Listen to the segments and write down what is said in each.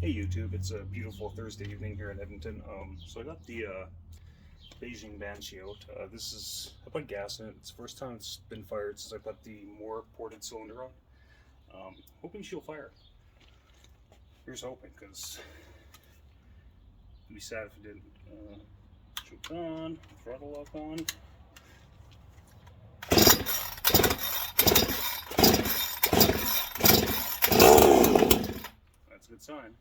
Hey YouTube, it's a beautiful Thursday evening here in Edmonton. So I got the Beijing banshee out. I put gas in it. It's the first time it's been fired since I put the more ported cylinder on. Hoping she'll fire. Here's hoping, because it'd be sad if it didn't. Choke on, throttle lock on. That's a good sign.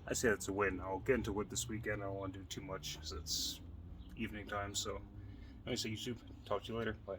I say that's a win. I'll get into wood this weekend. I don't want to do too much because it's evening time. So, anyway, YouTube. Talk to you later. Bye.